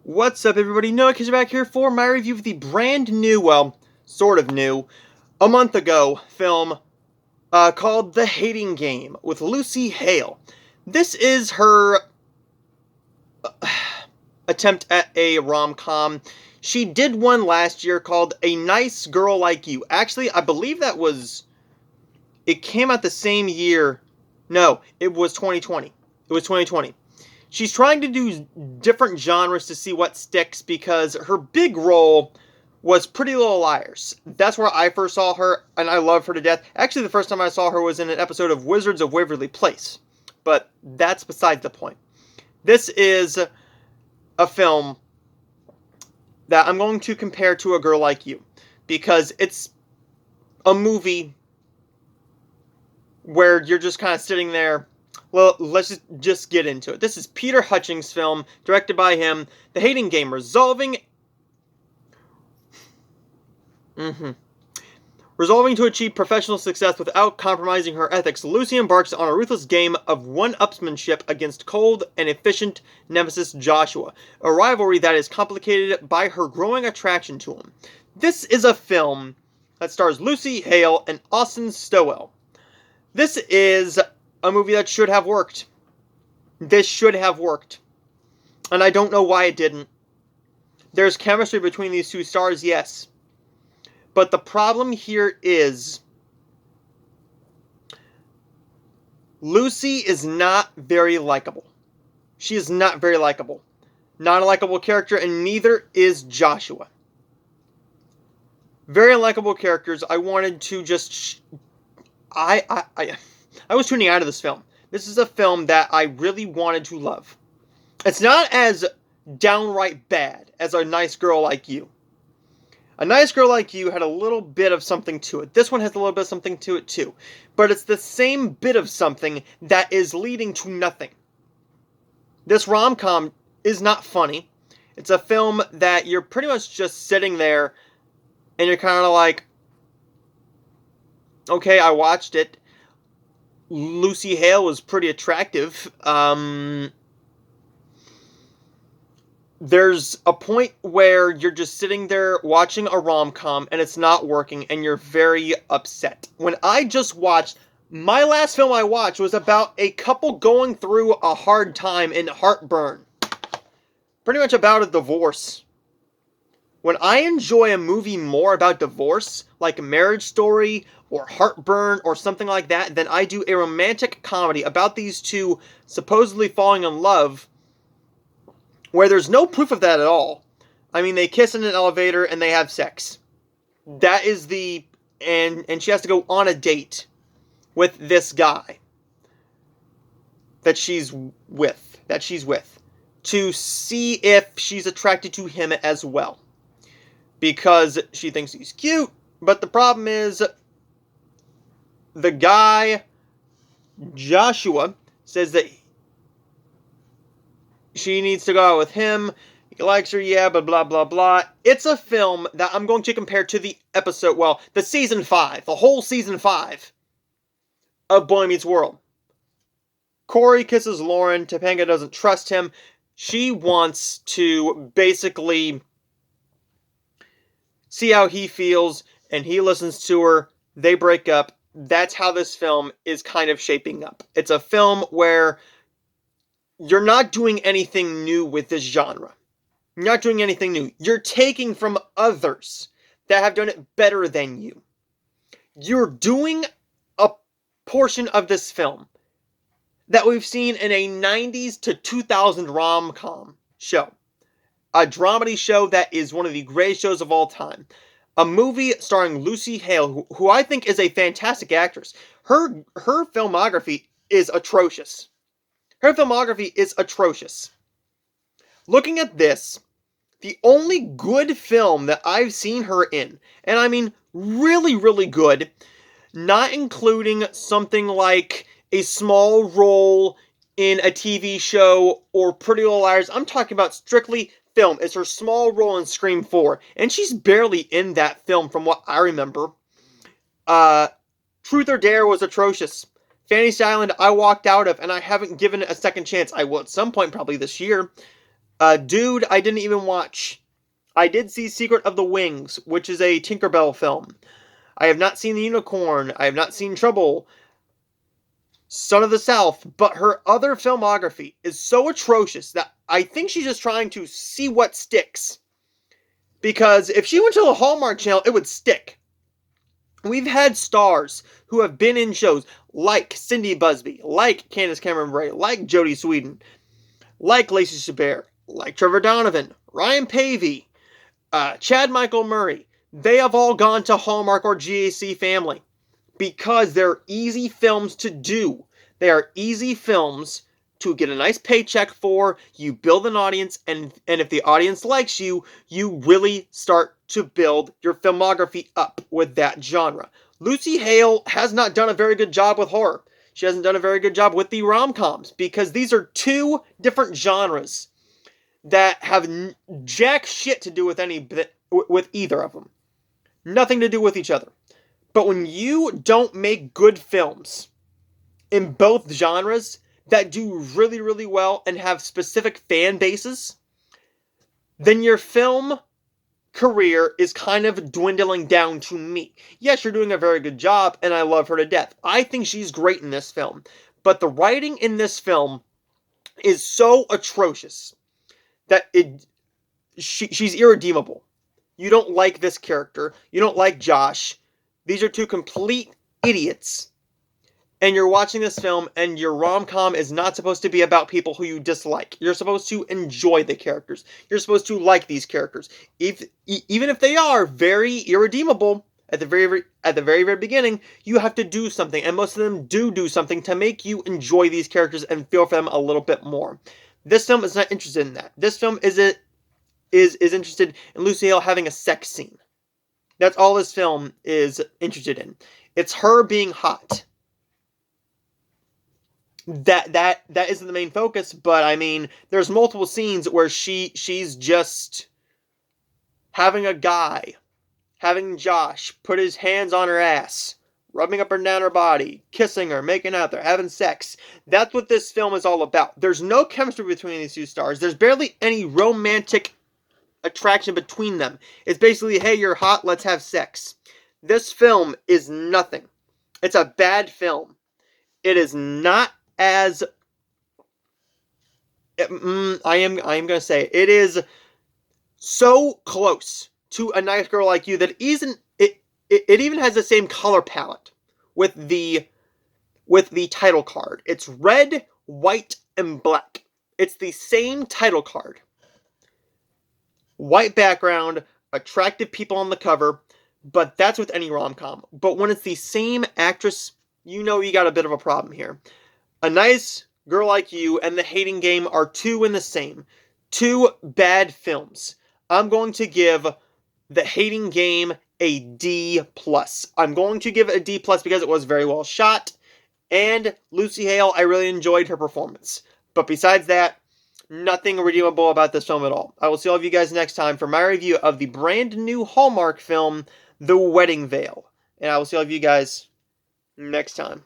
What's up, everybody? Noah Kids back here for my review of the brand new, well, sort of new, a month ago film called The Hating Game with Lucy Hale. This is her attempt at a rom-com. She did one last year called A Nice Girl Like You. Actually, I believe it came out the same year. No, it was 2020. It was 2020. She's trying to do different genres to see what sticks because her big role was Pretty Little Liars. That's where I first saw her, and I love her to death. Actually, the first time I saw her was in an episode of Wizards of Waverly Place. But that's besides the point. This is a film that I'm going to compare to A Girl Like You, because it's a movie where you're just kind of sitting there. Well, let's just get into it. This is Peter Hutchings' film, directed by him, The Hating Game, resolving to achieve professional success without compromising her ethics. Lucy embarks on a ruthless game of one-upsmanship against cold and efficient nemesis Joshua, a rivalry that is complicated by her growing attraction to him. This is a film that stars Lucy Hale and Austin Stowell. This is a movie that should have worked. This should have worked. And I don't know why it didn't. There's chemistry between these two stars, yes. But the problem here is Lucy is not very likable. She is not very likable. Not a likable character, and neither is Joshua. Very unlikable characters. I wanted to just... I was tuning out of this film. This is a film that I really wanted to love. It's not as downright bad as A Nice Girl Like You. A Nice Girl Like You had a little bit of something to it. This one has a little bit of something to it too. But it's the same bit of something that is leading to nothing. This rom-com is not funny. It's a film that you're pretty much just sitting there and you're kind of like, okay, I watched it. Lucy Hale was pretty attractive. There's a point where you're just sitting there watching a rom-com and it's not working and you're very upset. When I just watched, my last film I watched was about a couple going through a hard time and heartburn. Pretty much about a divorce. When I enjoy a movie more about divorce, like Marriage Story or Heartburn or something like that, than I do a romantic comedy about these two supposedly falling in love, where there's no proof of that at all. I mean, they kiss in an elevator and they have sex. That is the... And she has to go on a date with this guy that she's with. To see if she's attracted to him as well. Because she thinks he's cute. But the problem is, the guy, Joshua, says that she needs to go out with him. He likes her, yeah, but blah, blah, blah. It's a film that I'm going to compare to the episode, well, the season 5, the whole season 5 of Boy Meets World. Corey kisses Lauren. Topanga doesn't trust him. She wants to basically see how he feels, and he listens to her. They break up. That's how this film is kind of shaping up. It's a film where you're not doing anything new with this genre. You're not doing anything new. You're taking from others that have done it better than you. You're doing a portion of this film that we've seen in a 90s to 2000 rom-com show. A dramedy show that is one of the greatest shows of all time. A movie starring Lucy Hale, who I think is a fantastic actress. Her filmography is atrocious. Looking at this, the only good film that I've seen her in, and I mean really, really good, not including something like a small role in a TV show or Pretty Little Liars, I'm talking about strictly film. It's her small role in Scream 4, and she's barely in that film from what I remember. Truth or Dare was atrocious. Fantasy Island I walked out of, and I haven't given it a second chance. I will at some point probably this year. Dude, I didn't even watch. I did see Secret of the Wings, which is a Tinkerbell film. I have not seen The Unicorn. I have not seen Trouble, Son of the South, but her other filmography is so atrocious that I think she's just trying to see what sticks. Because if she went to the Hallmark Channel, it would stick. We've had stars who have been in shows like Cindy Busby, like Candace Cameron Bure, like Jodie Sweetin, like Lacey Chabert, like Trevor Donovan, Ryan Pavey, Chad Michael Murray. They have all gone to Hallmark or GAC Family because they're easy films to do. They are easy films to get a nice paycheck for. You build an audience, and if the audience likes you, you really start to build your filmography up with that genre. Lucy Hale has not done a very good job with horror. She hasn't done a very good job with the rom-coms because these are two different genres that have jack shit to do with either of them. Nothing to do with each other. But when you don't make good films in both genres that do really, really well and have specific fan bases, then your film career is kind of dwindling down to me. Yes, you're doing a very good job, and I love her to death. I think she's great in this film. But the writing in this film is so atrocious that she's irredeemable. You don't like this character. You don't like Josh. These are two complete idiots. And you're watching this film, and your rom-com is not supposed to be about people who you dislike. You're supposed to enjoy the characters. You're supposed to like these characters. Even if they are very irredeemable at the very beginning, you have to do something. And most of them do something to make you enjoy these characters and feel for them a little bit more. This film is not interested in that. This film is interested in Lucy Hale having a sex scene. That's all this film is interested in. It's her being hot. That isn't the main focus, but I mean, there's multiple scenes where she's just having Josh put his hands on her ass, rubbing up and down her body, kissing her, making out there, having sex. That's what this film is all about. There's no chemistry between these two stars. There's barely any romantic attraction between them. It's basically, hey, you're hot, let's have sex. This film is nothing. It's a bad film. It is not as I am going to say it is so close to A Nice Girl Like You that it even has the same color palette with the title card. It's red, white, and black. It's the same title card. White background, attractive people on the cover, but that's with any rom-com. But when it's the same actress, you know you got a bit of a problem here. A Nice Girl Like You and The Hating Game are two in the same. Two bad films. I'm going to give The Hating Game a D+. I'm going to give it a D+ because it was very well shot. And Lucy Hale, I really enjoyed her performance. But besides that, nothing redeemable about this film at all. I will see all of you guys next time for my review of the brand new Hallmark film, The Wedding Veil. And I will see all of you guys next time.